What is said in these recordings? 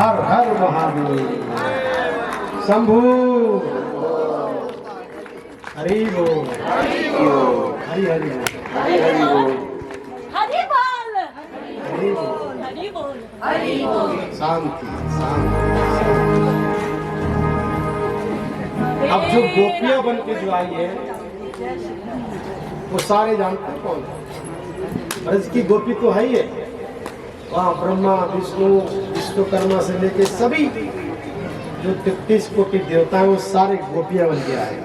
हर हर महादेव शंभू हरि बोल हरि हरि बोल हरि बोल हरि बोल हरि बोल हरि बोल हरि बोल। शांति शांति। अब जो गोपियां बन के जो आई है वो सारे जानते हैं कौन है। ब्रज की गोपी तो है ही है। वहाँ ब्रह्मा विष्णु विश्वकर्मा से लेके सभी जो 33 कोटि देवता है वो सारे गोपियां बन के आए।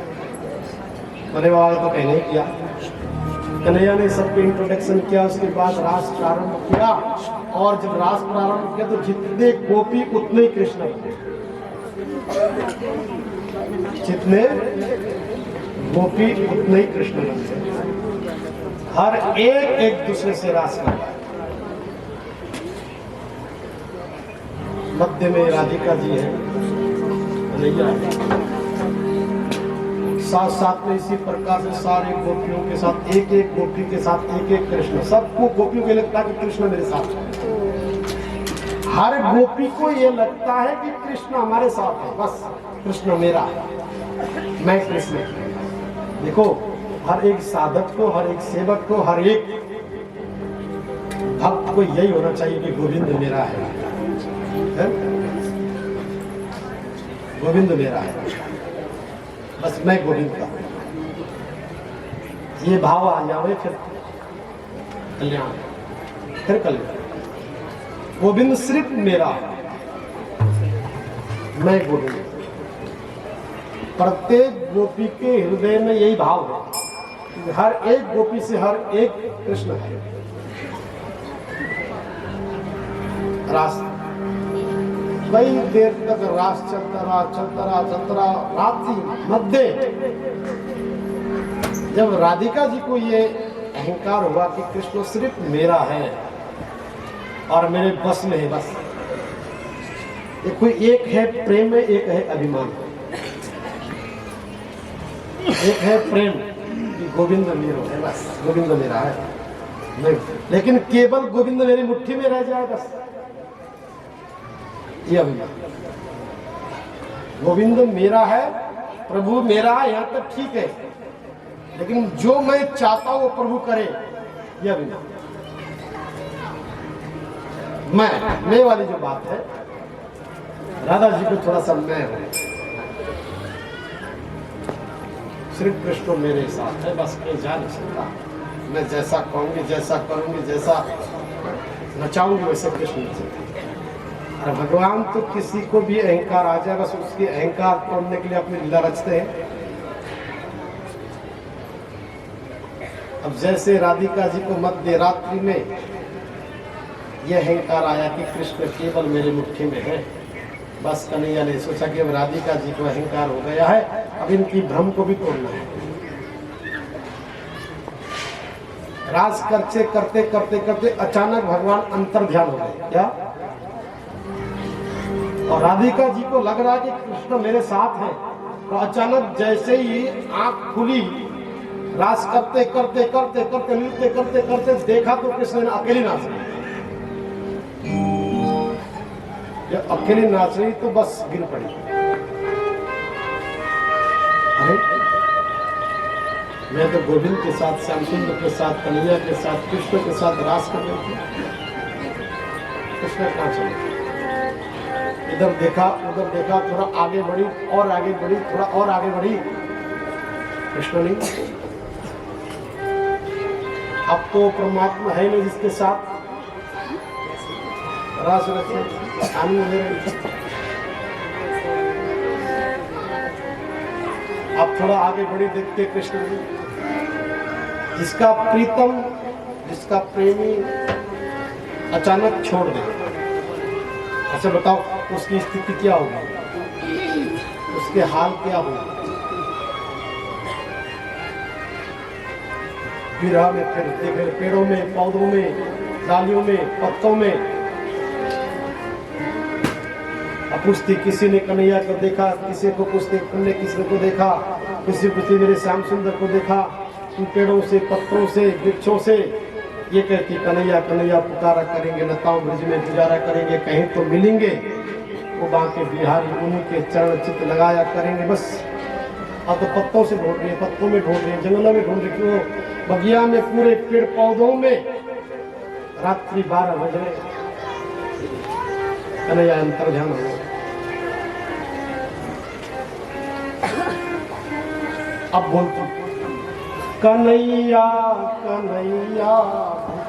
भोले बाबा तो कहने ही किया, कन्हैया ने सबको इंट्रोडक्शन किया, उसके बाद रास प्रारंभ किया और जब रास प्रारंभ किया तो जितने गोपी उतने ही कृष्ण बने। जितने गोपी उतने ही कृष्ण बने। हर एक दूसरे से रास करता है। मध्य में राधिका जी है, कन्हैया है। साथ साथ में इसी प्रकार से सारे गोपियों के साथ एक एक गोपी के साथ एक एक कृष्ण। सबको गोपियों को लगता है कि कृष्ण मेरे साथ है। हर गोपी को ये लगता है कि कृष्ण हमारे साथ है, बस कृष्ण मेरा है, मैं कृष्ण। देखो हर एक साधक को, हर एक सेवक को, हर एक भक्त को यही होना चाहिए कि गोविंद मेरा है, गोविंद मेरा है, बस मैं गोविंद का। ये भाव आ जाए फिर कल्याण, फिर कल्याण। गोविंद सिर्फ मेरा, मैं गोविंद। प्रत्येक गोपी के हृदय में यही भाव है, हर एक गोपी से हर एक कृष्ण है। रास कई देर तक रास चलता रहा रात्रि मध्य जब राधिका जी को ये अहंकार हुआ कि कृष्ण सिर्फ मेरा है और मेरे बस में है, बस ये कोई एक है प्रेम है, एक है अभिमान, एक है प्रेम कि गोविंद मेरा है, बस गोविंद मेरा है नहीं। लेकिन केवल गोविंद मेरी मुट्ठी में रह जाए बस, ये अभिमान। गोविंद मेरा है, प्रभु मेरा है, यहाँ तक ठीक है, लेकिन जो मैं चाहता हूं वो प्रभु करे, ये अभिमान। मैं वाली जो बात है, राधा जी को थोड़ा सा मैं है, सिर्फ कृष्ण मेरे साथ है, बस मैं जा नहीं सकता। मैं जैसा कहूंगी, जैसा करूंगी, जैसा नचाऊंगी वैसे कृष्ण नचेंगे। और भगवान तो किसी को भी अहंकार आ जाए बस उसके अहंकार तोड़ने के लिए अपनी लीला रचते हैं। अब जैसे राधिका जी को मध्य रात्रि में यह अहंकार आया कि कृष्ण केवल मेरी मुट्ठी में है, बस कन्हैया ने सोचा कि अब राधिका जी को अहंकार हो गया है, अब इनकी भ्रम को भी तोड़ना है। रास करते करते करते करते अचानक भगवान अंतर ध्यान हो गए। क्या? और राधिका जी को लग रहा है कि कृष्ण मेरे साथ है, तो अचानक जैसे ही आंख खुली, रास करते करते करते करते नृत्य करते करते देखा तो कृष्ण ने अकेली नाच रही। जब अकेली नाच रही तो बस गिर पड़ी। अरे मैं तो गोविंद के साथ, श्याम सुंदर के साथ, कन्हैया के साथ, कृष्ण के साथ रास कर रही थी, कृष्ण कहाँ चले? इधर देखा उधर देखा, थोड़ा आगे बढ़ी और आगे बढ़ी, थोड़ा और आगे बढ़ी, कृष्ण नहीं। अब तो परमात्मा है नहीं जिसके साथ रास रचे आनंद ले रही। अब थोड़ा आगे बढ़ी, देखते कृष्ण जी जिसका प्रीतम, जिसका प्रेमी अचानक छोड़ दे, अच्छा बताओ उसकी स्थिति क्या होगी, उसके हाल क्या होगा? विरह में फिर देख रहे पेड़ों में, पौधों में, डालियों में, पत्तों में। अब पूछती, किसी ने कन्हैया को देखा, किसी को पूछते तुमने किसी को देखा, किसी पूछती मेरे श्याम सुंदर को देखा, उन पेड़ों से, पत्तों से, वृक्षों से। ये कहती कन्हैया कन्हैया पुकारा करेंगे, लताओं ब्रिज में गुजारा करेंगे, कहीं तो मिलेंगे। वो बांके बिहारी उन्हीं के चरण चित्त लगाया करेंगे बस। अब तो पत्तों से ढूंढ रही है, पत्तों में ढूंढ रही है, जंगलों में ढूंढ रही है, क्यों बगिया में पूरे पेड़ पौधों में रात्रि 12 बज रहे कन्हैया अंतर ध्यान हो। अब बोलती कन्हैया कन्हैया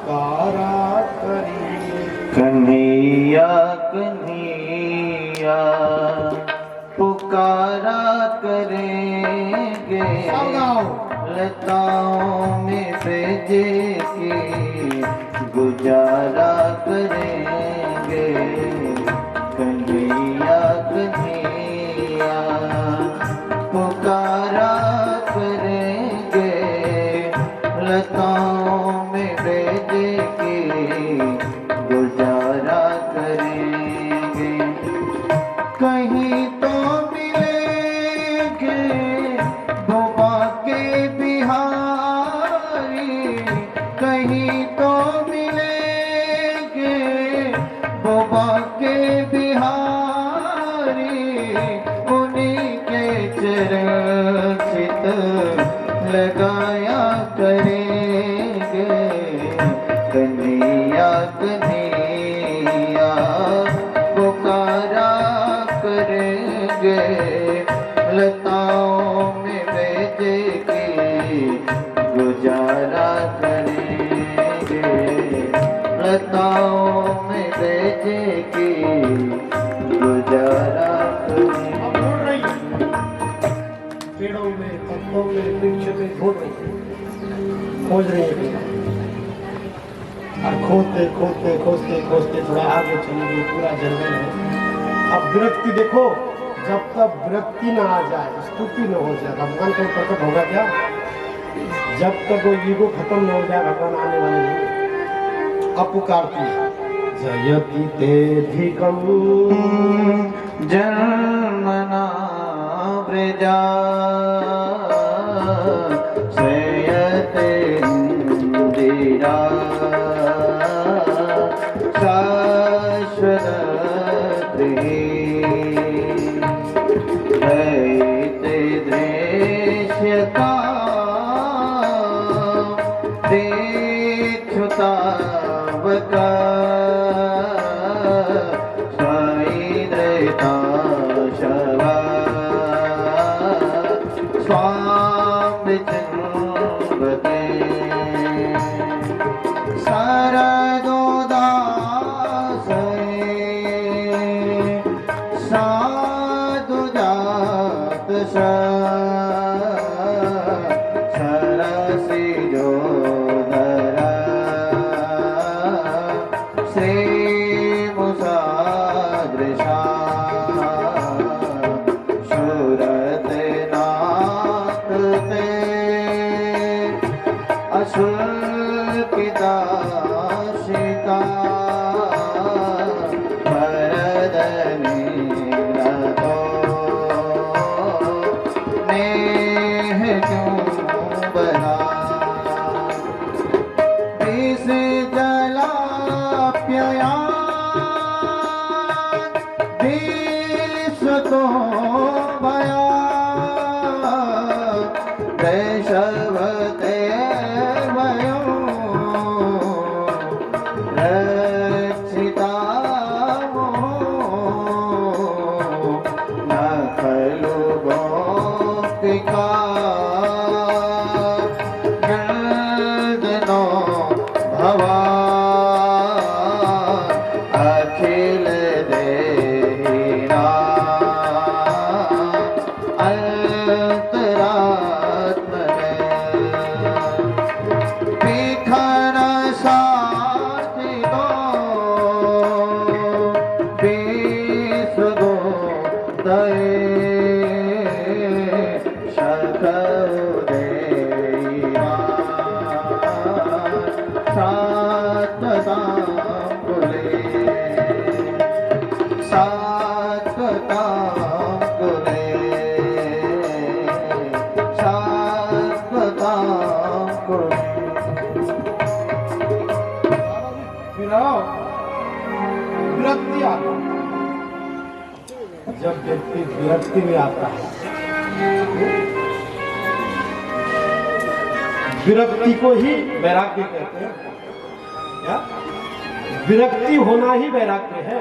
पुकारा करिए, कन्हैया कन्हैया पुकारा करेंगे, लताओं में भेजे के गुजारा करेंगे। कन्हैया कन्हैया पुकारा करेंगे, लताओं में भेजे के गुजारा करेंगे। कहीं तो मिलेंगे बुबा के बिहारी, कहीं तो मिलेंगे बुबा के बिहारी, उन्हीं के चरण चित लगाया करेंगे। कन्हैया कन्हैया पुकारा करेंगे, लताओं में भेजे के गुजारा करेंगे, लताओं में भेजे के गुजारा करेंगे। अब ढूंढ रही है पेड़ों में, पत्तों में, वृक्ष में ढूंढ रही है, खोज रही है। और खोजते खोजते खोजते खोजते थोड़ा आगे चली गई, पूरा जंगल है। अब विरक्ति देखो, जब तक विरक्ति ना आ जाए, स्तुति न हो जाए, भगवान कहीं प्रकट होगा क्या? जब तक वो ईगो खत्म न हो जाए, भगवान आने वाले नहीं। अब पुकारती है जयति तेधिकम जन्मना व्रजा श्रेयते इंदिरा शाश्वती दैते दृश्यता देखुतावका स्वाईद्रता शवा स्वामी चिन्वते साधुजात सरसी जोधरा श्री मुसादृशा सुरत नाथ ते अशुल्किता शिता तो भया देशवते वयो रक्षिता न खलु गोपिका नंदनो भवा अखिल देहिरा जब व्यक्ति विरक्ति में आता है, विरक्ति को ही वैराग्य कहते हैं। क्या विरक्ति होना ही वैराग्य है।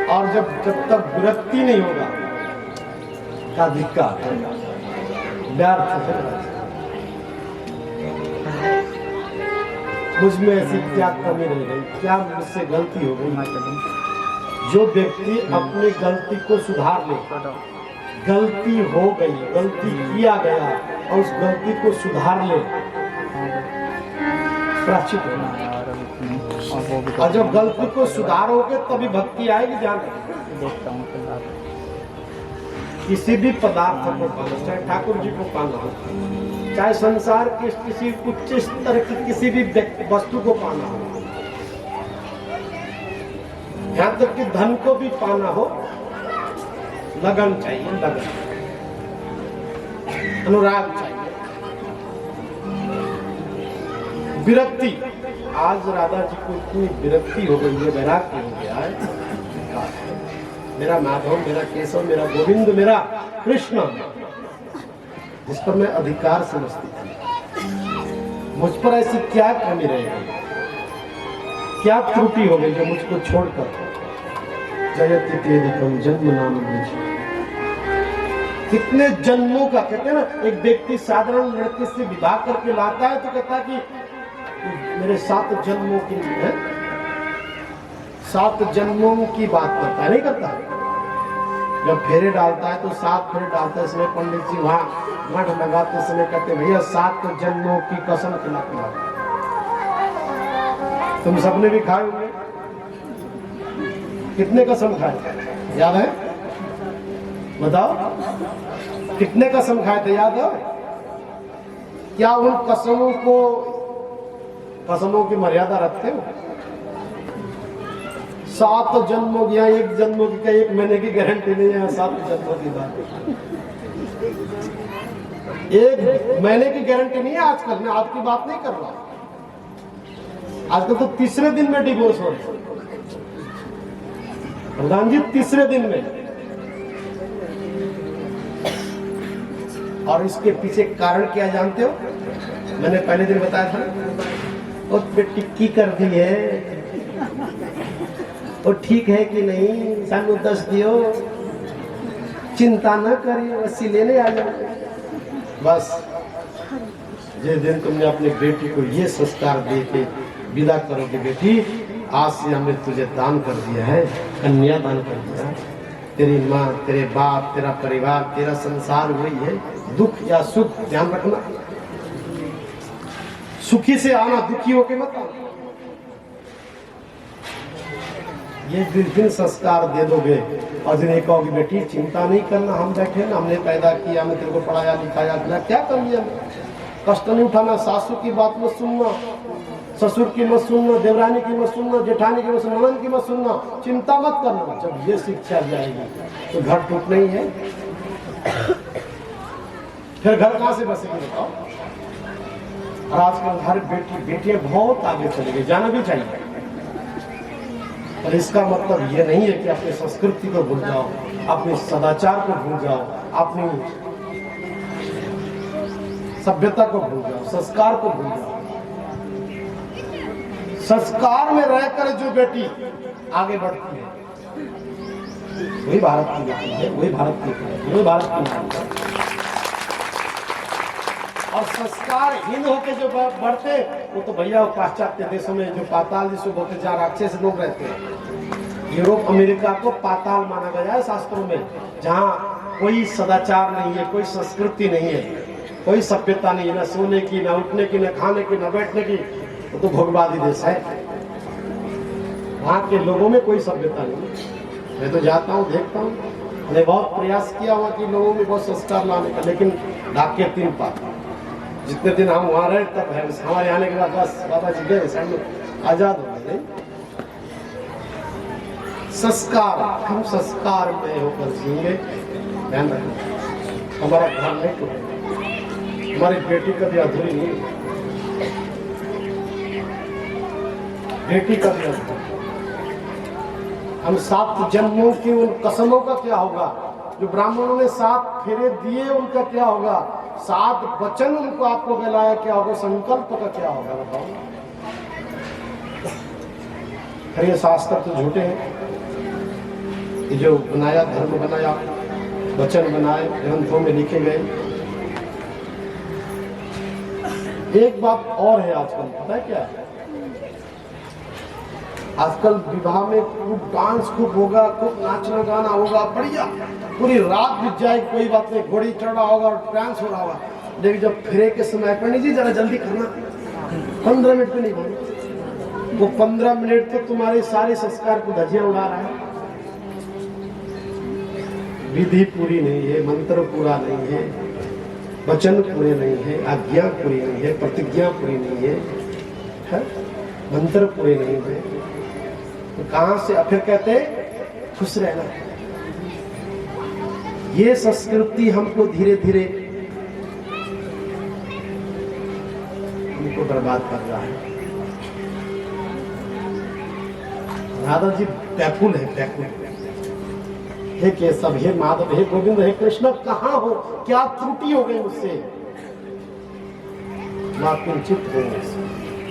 और जब तक विरक्ति नहीं होगा का धिक्कार व्यर्थ है। मुझ में ऐसी क्या कमी रह गई, क्या मुझसे गलती हो गई। जो व्यक्ति अपनी गलती को सुधार ले, गलती हो गई, गलती किया गया और उस गलती को सुधार ले, प्रायश्चित होना। और जब गलती को सुधारोगे तभी भक्ति आएगी। ध्यान किसी भी पदार्थ को पाना, चाहे ठाकुर जी को पाना हो, चाहे संसार के किसी उच्च स्तर की किसी भी वस्तु को पाना हो, यहाँ तक कि धन को भी पाना हो, लगन चाहिए, लगन, अनुराग चाहिए, विरक्ति। आज राधा जी को इतनी विरक्ति हो गई है, वैराग्य हो गया है। मेरा माधव, मेरा केशव, मेरा गोविंद, मेरा कृष्ण, जिस पर मैं अधिकार समझती थी, मुझ पर ऐसी क्या कमी रह गई, क्या त्रुटि हो गई जो मुझको छोड़कर जयति तेदिकम जन्म नाम मुझे। कितने जन्मों का, कहते हैं ना, एक व्यक्ति साधारण लड़के से विवाह करके लाता है तो कहता है कि मेरे 7 जन्मों की है, 7 जन्मों की बात करता है, नहीं करता है। जब फेरे डालता है तो 7 फेरे डालते हैं। इसमें पंडित जी वहां मठ लगाते समय कहते भैया 7 जन्मों की कसम खिला। तुम सबने भी खाए होंगे, कितने कसम खाए याद है? बताओ कितने कसम खाए थे, याद है? क्या उन कसमों की मर्यादा रखते हो? 7 जन्मों की, 1 जन्मों की, 1 महीने की गारंटी नहीं है। 7 जन्मों की बात, 1 महीने की गारंटी नहीं है। आजकल मैं आपकी बात नहीं कर रहा, आजकल तो तीसरे दिन में डिवोर्स हो रहा है प्रधान जी, तीसरे दिन में। और इसके पीछे कारण क्या जानते हो? मैंने पहले दिन बताया था, और टिक्की कर दी है, और ठीक है कि नहीं, सानू 10 दियो, चिंता न करिए, वैसी लेने आ जाओ। बस जिस दिन तुमने अपनी बेटी को ये संस्कार दे के विदा करोगे, बेटी आज से हमने तुझे दान कर दिया है, कन्या दान कर दिया है, तेरी माँ, तेरे बाप, तेरा परिवार, तेरा संसार वही है। दुख या सुख ध्यान रखना, सुखी से आना, दुखी होके मत आना। ये जिस दिन संस्कार दे दोगे और जिन्हें कहोगे बेटी चिंता नहीं करना, हम बैठे ना, हमने पैदा किया, हमने तेरे को पढ़ाया लिखाया, क्या कर लिया, कष्ट नहीं उठाना, सासू की बात मत सुनना, ससुर की मत सुनना, देवरानी की मत सुनना, जेठानी की मत सुनना, ननद की मत सुनना, चिंता मत करना। जब ये शिक्षा जाएगी तो घर टूटना ही है। फिर घर कहां से बसेगी बताओ? और आजकल हर बेटियां बहुत आगे चली गई, जाना भी चाहिए। और इसका मतलब ये नहीं है कि अपनी संस्कृति को भूल जाओ, अपने सदाचार को भूल जाओ, अपनी सभ्यता को भूल जाओ, संस्कार को भूल जाओ। संस्कार में रहकर जो बेटी आगे बढ़ती है वही भारत की बेटी है, वही भारत की, वही भारत की। और संस्कारहीन होकर जो बढ़ते वो तो भैया पाश्चात्य देशों में जो पाताल जिसको बोलते, जहाँ राक्षस लोग रहते हैं। यूरोप अमेरिका को पाताल माना गया है शास्त्रों में, जहाँ कोई सदाचार नहीं है, कोई संस्कृति नहीं है, कोई सभ्यता नहीं है, ना सोने की, ना उठने की, ना खाने की, ना बैठने की। वो तो भोगवादी देश है, वहाँ के लोगों में कोई सभ्यता नहीं। मैं तो जाता हूँ, देखता हूँ, मैंने बहुत प्रयास किया वहाँ के लोगों में बहुत संस्कार लाने का, लेकिन ढाके 3 पात। जितने दिन हम वहाँ रहे तब है, हमारे आने के बाद बस बाबा जी गए, सब आजाद हो गए। संस्कार, हम संस्कार में होकर जिएंगे। ध्यान रखना, हमारा घर नहीं टूटेगा, हमारी बेटी कभी अधूरी नहीं, बेटी कभी अधूरी। हम 7 जन्मों की उन कसमों का क्या होगा? जो ब्राह्मणों ने 7 फेरे दिए उनका क्या होगा? 7 वचन उनको आपको गिलाया क्या होगा? संकल्प का क्या होगा बताओ? अरे ये शास्त्र तो झूठे हैं। ये जो बनाया, धर्म बनाया, वचन बनाए, ग्रंथों में लिखे गए। एक बात और है आजकल, पता है क्या है? आजकल विवाह में खूब डांस खूब होगा, खूब नाचना गाना होगा, बढ़िया पूरी रात बीत जाए, कोई बात नहीं, घोड़ी चढ़ रहा होगा और डांस हो रहा होगा। लेकिन जब फेरे के समय पर, नहीं जी जरा जल्दी करना, 15 मिनट में नहीं होगा। वो 15 मिनट तो तुम्हारे सारे संस्कार को धज्जियां उड़ा रहा है। विधि पूरी नहीं है, मंत्र पूरा नहीं है, वचन पूरे नहीं है, आज्ञा पूरी नहीं है, प्रतिज्ञा पूरी नहीं है, मंत्र पूरे नहीं है, तो कहां से? फिर कहते खुश रहना। ये संस्कृति हमको धीरे धीरे हमको बर्बाद कर रहा है। राधा जी व्याकुल है, व्याकुल। हे केशव, हे माधव, हे गोविंद, हे कृष्ण, कहाँ हो? क्या त्रुटि हो गई मुझसे? किंचित हो,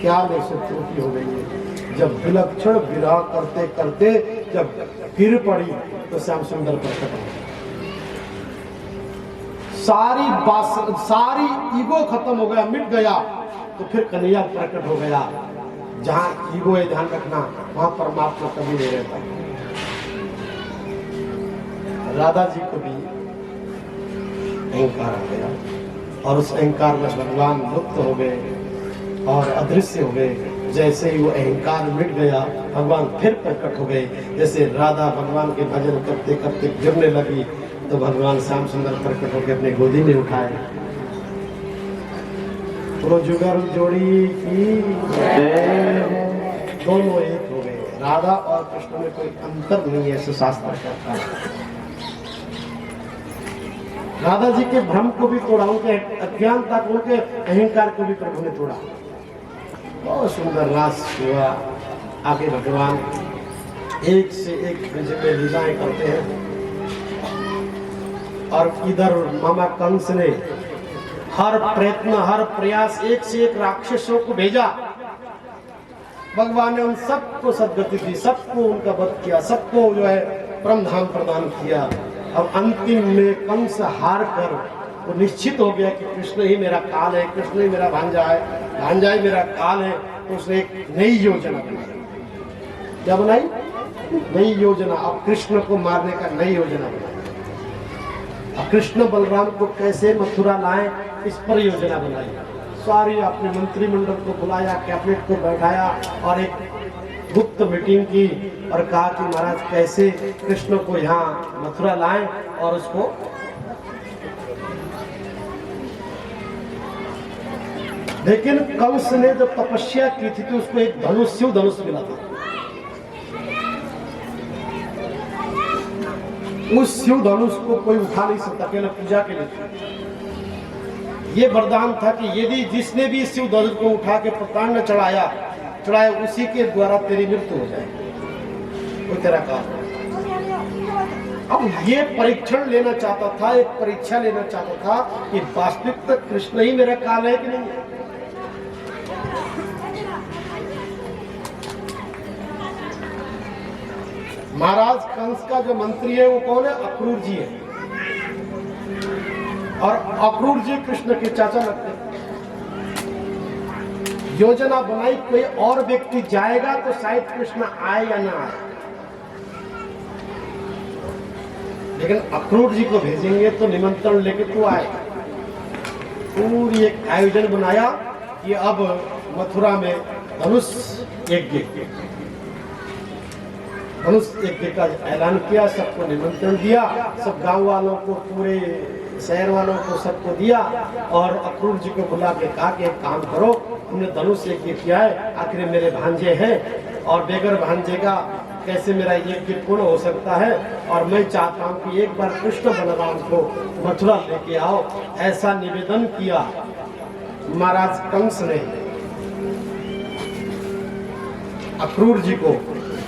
क्या मेरे से त्रुटि हो गई है? जब विलक्षण विरह करते करते जब गिर पड़ी तो श्याम सुंदर प्रकट हो। सारी ईगो खत्म हो गया, मिट गया, तो फिर कन्हैया प्रकट हो गया। जहाँ ईगो है, ध्यान रखना, वहां परमात्मा कभी नहीं रहता। राधा जी को भी अहंकार आ गया और उस अहंकार में भगवान लुप्त हो गए और अदृश्य हो गए। जैसे ही वो अहंकार मिट गया, भगवान फिर प्रकट हो गए। जैसे राधा भगवान के भजन करते करते गिरने लगी तो भगवान श्याम सुंदर प्रकट होकर अपने गोदी में उठाए। तो जुगर जोड़ी की दोनों एक हो गए। राधा और कृष्ण में कोई अंतर नहीं है, ऐसे शास्त्र कहता है। राधा जी के भ्रम को भी तोड़ा, उनके अज्ञानता को, उनके अहंकार को भी प्रभु ने तोड़ा। बहुत सुंदर रास हुआ। आगे भगवान एक से एक ब्रज में लीलाएं करते हैं और इधर मामा कंस ने हर प्रयत्न, हर प्रयास, एक से एक राक्षसों को भेजा। भगवान ने उन सबको सद्गति दी, सबको उनका वध किया, सबको जो है परमधाम प्रदान किया। अब अंतिम में कंस हार कर वो निश्चित हो गया कि कृष्ण ही मेरा काल है, कृष्ण ही मेरा भांजा है, भांजा ही मेरा काल है। तो उसने एक नई योजना बनाई। क्या बनाई? नई योजना। अब कृष्ण को मारने का नई योजना बनाई। अब कृष्ण बलराम को कैसे मथुरा लाएं, इस पर योजना बनाई। सारी अपने मंत्रिमंडल को बुलाया, कैबिनेट को बैठाया और एक गुप्त मीटिंग की और कहा कि महाराज कैसे कृष्ण को यहाँ मथुरा लाएं और उसको लेकिन कंस ने जब तपस्या की थी तो उसको एक धनुष, शिव धनुष मिला था। उस शिव धनुष को कोई उठा नहीं सकता, केवल पूजा के लिए। ये वरदान था कि यदि जिसने भी शिव धनुष को उठा के प्राण में चढ़ाया, उसी के द्वारा तेरी मृत्यु हो जाए, वो तेरा काम। अब ये परीक्षण लेना चाहता था, एक परीक्षा लेना चाहता था कि वास्तविक तक कृष्ण ही मेरा काल है कि नहीं। महाराज कंस का जो मंत्री है वो कौन है? अक्रूर जी है। और अक्रूर जी कृष्ण के चाचा लगते हैं। योजना बनाई, कोई और व्यक्ति जाएगा तो शायद कृष्ण आए या ना आए, लेकिन अक्रूर जी को भेजेंगे तो निमंत्रण लेके तो आए। पूरी एक आयोजन बनाया कि अब मथुरा में धनुष यज्ञ का ऐलान किया, सबको निमंत्रण दिया, सब गांव वालों को, पूरे शहर वालों को सबको दिया और अक्रूर जी को बुला के कहा कि एक काम करो, हमने धनुष यज्ञ किया है, आखिर मेरे भांजे हैं और बेगर भांजे का कैसे मेरा यज्ञ पूर्ण हो सकता है, और मैं चाहता हूं कि एक बार कृष्ण बलराम को मथुरा लेके आओ। ऐसा निवेदन किया महाराज कंस ने अक्रूर जी को।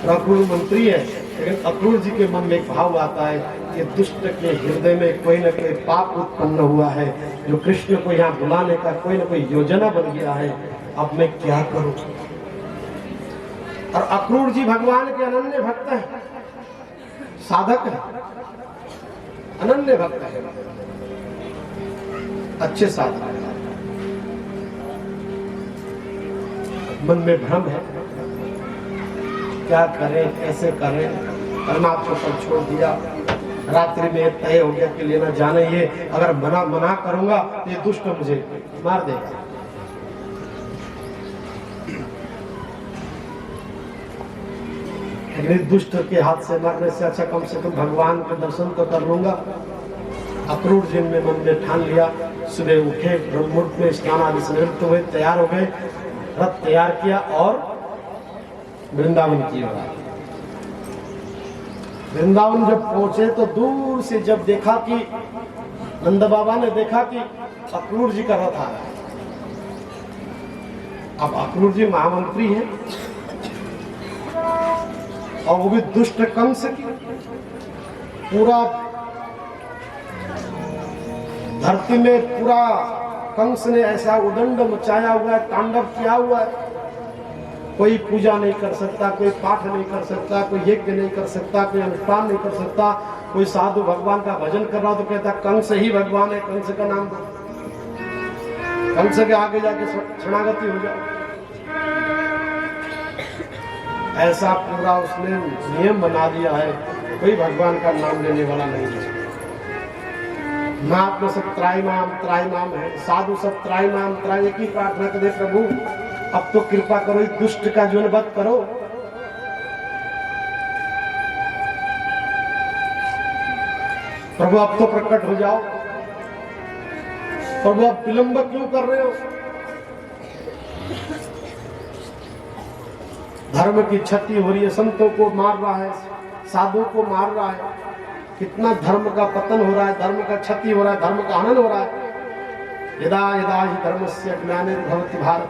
अक्रूर मंत्री है, लेकिन अक्रूर जी के मन में एक भाव आता है कि दुष्ट के हृदय में कोई न कोई पाप उत्पन्न हुआ है, जो कृष्ण को यहाँ बुलाने का कोई न कोई योजना बन गया है। अब मैं क्या करूं? और अक्रूर जी भगवान के अनन्य भक्त हैं, साधक हैं, अनन्य भक्त हैं, अच्छे साधक हैं। मन में भ्रम है, क्या करें, कैसे करें? परमात्मा पर छोड़ दिया। रात्रि में तय हो गया कि लेना जाना, ये अगर मना करूंगा तो ये दुष्ट मुझे मार देगा। लेकिन दुष्ट के हाथ से मरने से अच्छा कम से कम भगवान के दर्शन तो कर लूंगा। अक्रूर जी ने मन में ठान लिया। सुबह उठे, ब्रह्म मुहूर्त में स्नान आदि से निवृत्त हुए, तैयार हो गए, रथ तैयार किया और वृंदावन की ओर। वृंदावन जब पहुंचे तो दूर से जब देखा कि नंद बाबा ने देखा कि अक्रूर जी का रथ आ रहा है। अब अक्रूर जी महामंत्री हैं और वो भी दुष्ट कंस की, पूरा धरती में पूरा कंस ने ऐसा उदंड मचाया हुआ है, तांडव किया हुआ है। कोई पूजा नहीं कर सकता, कोई पाठ नहीं कर सकता, कोई यज्ञ नहीं कर सकता, कोई अनुष्ठान नहीं कर सकता। कोई साधु भगवान का भजन कर रहा हो तो कहता कंस ही भगवान है, कंस का नाम दो, कंस के आगे जाके शरणागति हो जाओ। ऐसा पूरा उसने नियम बना दिया है, कोई भगवान का नाम लेने वाला नहीं है। महात्मा सब त्राईमाम है, साधु सब त्राईमाम, एक ही प्रार्थना करे, प्रभु अब तो कृपा करो, इस दुष्ट का जीवन वध करो। प्रभु अब तो प्रकट हो जाओ। प्रभु अब विलंब क्यों कर रहे हो? धर्म की क्षति हो रही है, संतों को मार रहा है, साधु को मार रहा है। कितना धर्म का पतन हो रहा है, धर्म का क्षति हो रहा है, धर्म का हनन हो रहा है। यदा यदा हि धर्मस्य ग्लानिर्भवति भारत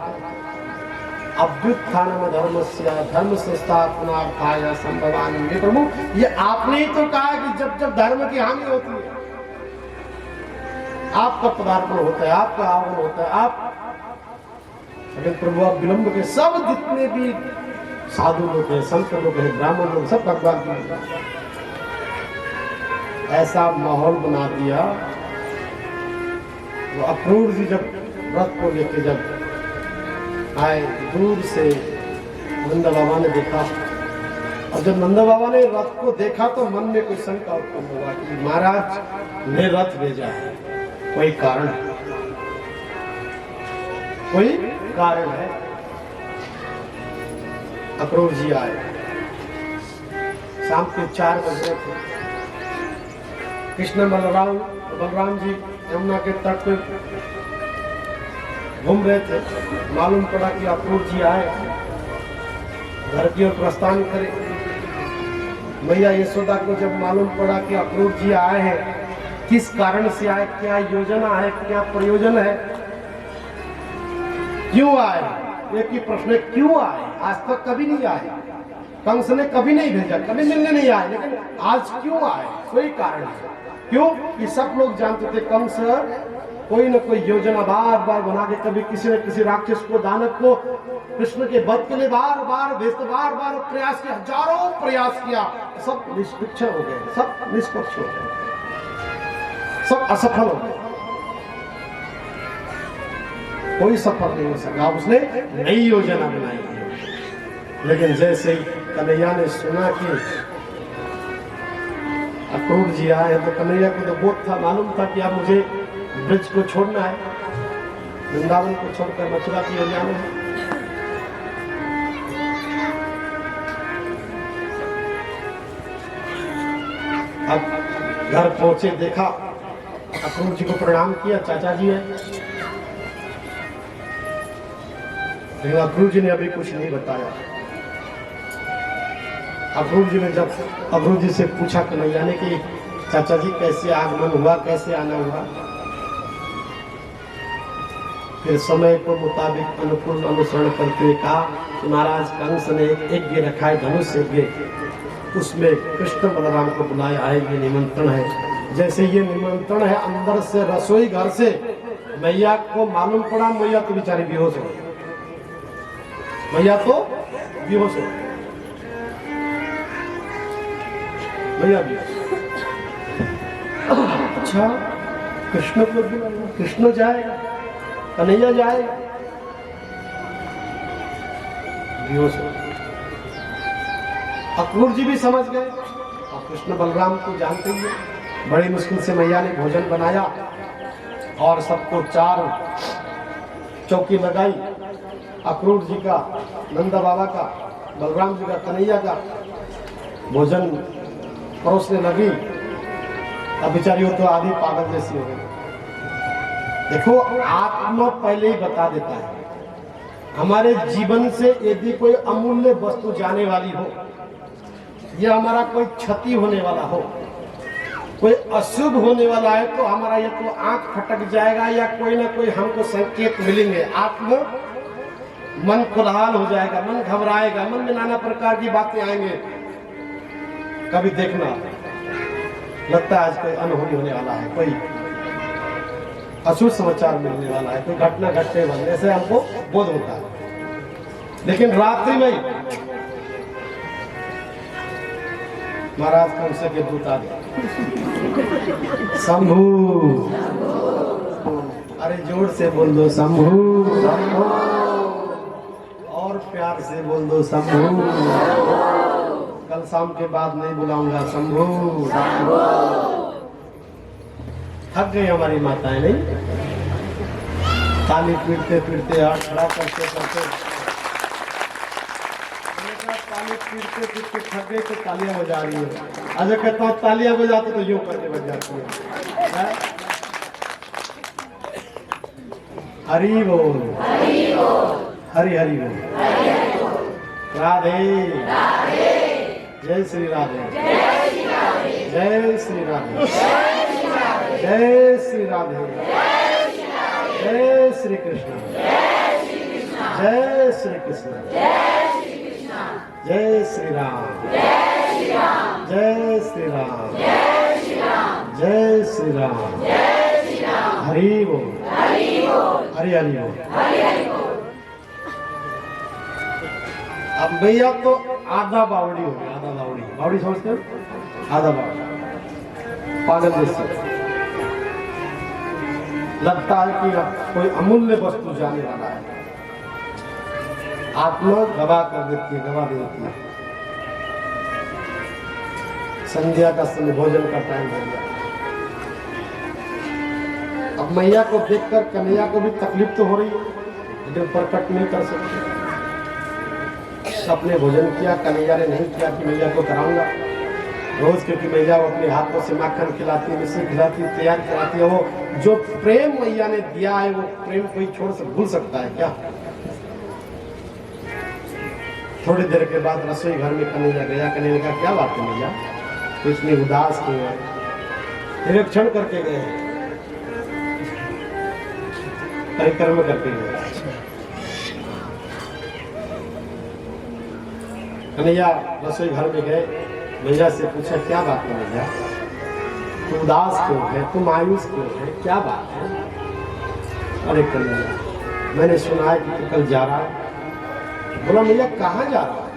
अभ्युत्थानम धर्मस्य धर्म संस्थापनार्थाय संभवामि। प्रभु ये आपने ही तो कहा कि जब जब धर्म की हानि होती है आपका पदार्पण होता है, आपका आगमन होता है। आप लेकिन प्रभु आप विलंब के सब जितने भी साधु लोग हैं, संत लोग हैं, ब्राह्मण लोग, सब भगवान की ऐसा माहौल बना दिया। वो अक्रूर जी जब रथ को लेके जब आए, दूर से नंद बाबा ने देखा, और जब नंद बाबा ने रथ को देखा तो मन में कोई शंका उत्पन्न हुआ कि महाराज ने रथ भेजा है, कोई कारण है, कोई कारण है। अक्रूर जी आए, शाम के 4 बज रहे थे। कृष्ण बलराम जी यमुना के तट पे घूम रहे थे। मालूम पड़ा कि अक्रूर जी आए, घर की ओर प्रस्थान करे। मैया यशोदा को जब मालूम पड़ा कि अक्रूर जी आए हैं, किस कारण से आए, क्या योजना है, क्या प्रयोजन है, क्यों आए, एक ही प्रश्न है, क्यों आए? आज तक कभी नहीं आए, कंस ने कभी नहीं भेजा, कभी मिलने नहीं आए, लेकिन आज क्यों आए? कोई कारण है। क्यों? कि सब लोग जानते थे कंस कोई न कोई योजना बार बार बना के कभी किसी न किसी राक्षस को, दानव को कृष्ण के वध के लिए बार बार प्रयास किया, हजारों प्रयास किया, सब निष्पक्ष हो गए, सब निष्पक्ष हो गए, सब असफल हो गए, कोई सफल नहीं हो सका। उसने नई योजना बनाई। लेकिन जैसे ही कन्हैया ने सुना कि अक्रूर जी आए हैं, तो कन्हैया को तो बोध था, मालूम था कि अब मुझे ब्रज को छोड़ना है, वृंदावन को छोड़कर मथुरा की ओर जाना है। अब घर पहुंचे, देखा अक्रूर जी को प्रणाम किया, चाचा जी है। लेकिन अक्रूर जी ने अभी कुछ नहीं बताया। अक्रूर जी ने जब अक्रूर जी से पूछा कन्हैया ने कि चाचा जी कैसे आगमन हुआ, कैसे आना हुआ, फिर समय को मुताबिक अनुकूल अनुसरण करते हुए कहा कि महाराज कंस ने एक यज्ञ रखा है, धनुष यज्ञ, उसमें कृष्ण बलराम को बुलाया है, ये निमंत्रण है। जैसे ये निमंत्रण है अंदर से रसोई घर से, मैया को मालूम पड़ा, मैया तो बेचारी बेहोश हो गई, मैया तो बेहोश हो गई, मैया बेहोश। अच्छा कृष्ण को बुलाया, कृष्ण जाएगा, कन्हैया जाएगा, बेहोश हो गई। अक्रूर जी भी समझ गए, और कृष्ण बलराम को जानते ही हैं। बड़ी मुश्किल से मैया ने भोजन बनाया और सबको 4 चौकी लगाई, अक्रूर जी का, नंदा बाबा का, बलराम जी का, कन्हैया का। भोजन परोसने लगी, अब बेचारी हो तो आधी पागल जैसी हो गई। देखो आत्मा पहले ही बता देता है, हमारे जीवन से यदि कोई अमूल्य वस्तु जाने वाली हो, या हमारा कोई क्षति होने वाला हो, कोई अशुभ होने वाला है, तो हमारा ये तो आंख फटक जाएगा, या कोई ना कोई हमको संकेत मिलेंगे, आत्मा मन कोलाहल हो जाएगा, मन घबराएगा, मन में नाना प्रकार की बातें आएंगे। कभी देखना लगता है आज कोई अनहोनी होने वाला है, कोई अशुभ समाचार मिलने वाला है, कोई घटना घटने वाले, ऐसे हमको बोध होता है। लेकिन रात्रि में महाराज कंस के दूत आ गए, शंभू, अरे जोर से बोल दो शंभू, और प्यार से बोल दो शंभू, कल शाम के बाद नहीं बुलाऊंगा शंभू। थक गई हमारी माताएं, नहीं? ताली पीटते पीटते, हाथ खड़ा करते करते, ताली पीटते पीटते थक गई तो तालियां बजा रही है। आज कहता हूँ तालियां बजाते तो यूं करके बज जाती है। हरि बोल, हरि हरि बोल, राधे, जय श्री राधे, जय श्री राधे, जय श्री राधे, जय श्री कृष्ण, जय श्री कृष्ण, जय श्री राम, जय श्री राम, जय श्री राम, हरि बोल, हरि हरि बोल। अब भैया तो आधा बावड़ी हो गया, आधा बावड़ी, बावड़ी समझते हो? आधा बावड़ी, पागल जैसे लगता है कि अब कोई अमूल्य वस्तु जाने वाला है। आत्मा गवा कर देती है, गवा देती है। संध्या का समय, भोजन का टाइम हो गया। अब मैया को देखकर कन्हैया को भी तकलीफ तो हो रही है, लेकिन प्रकट नहीं कर सकते। सबने भोजन किया, कन्हैया ने नहीं किया कि मैया को कराऊंगा रोज, क्योंकि मैया वो अपने हाथों से माखन खिलाती है, मिश्री खिलाती है, तैयार कराती है। वो जो प्रेम मैया ने दिया है, वो प्रेम कोई छोड़ से भूल सकता है क्या? थोड़ी देर के बाद रसोई घर में कन्हैया गया। कन्हैया ने कहा क्या बात है मैया, तो इतनी उदास क्यों है? निरीक्षण करके गए, परिक्रमा करके गए। कन्हैया रसोई घर में गए, मैया से पूछा क्या बात है मैया, तू उदास क्यों है, तू मायूस क्यों है, क्या बात है? अरे कन्हैया मैंने सुना है कि तू कल जा रहा है। बोला मैया कहाँ जा रहा है,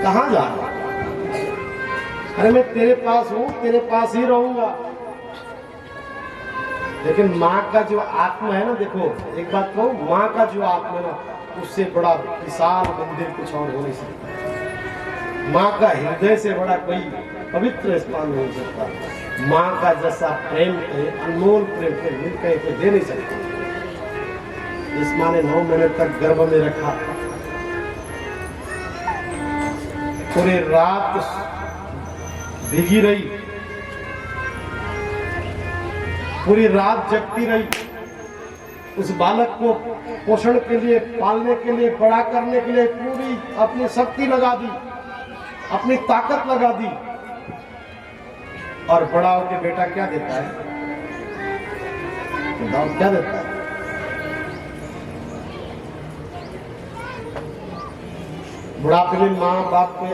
कहाँ जा रहा है? अरे मैं तेरे पास हूँ, तेरे पास ही रहूंगा। लेकिन माँ का जो आत्मा है ना, देखो एक बात कहूँ, माँ का जो आत्मा है ना, उससे बड़ा विशाल मंदिर कुछ और हो नहीं सकता। माँ का हृदय से बड़ा कोई पवित्र स्थान नहीं हो सकता। माँ का जैसा प्रेम है, अनमोल प्रेम है, मिल कहीं पे दे नहीं सकता। इस माँ ने 9 महीने तक गर्भ में रखा, पूरी रात भीगी रही, पूरी रात जगती रही, उस बालक को पोषण के लिए, पालने के लिए, बड़ा करने के लिए पूरी अपनी शक्ति लगा दी, अपनी ताकत लगा दी। और बड़ा होकर बेटा क्या देता है? क्या देता है? बुढ़ापे में माँ बाप के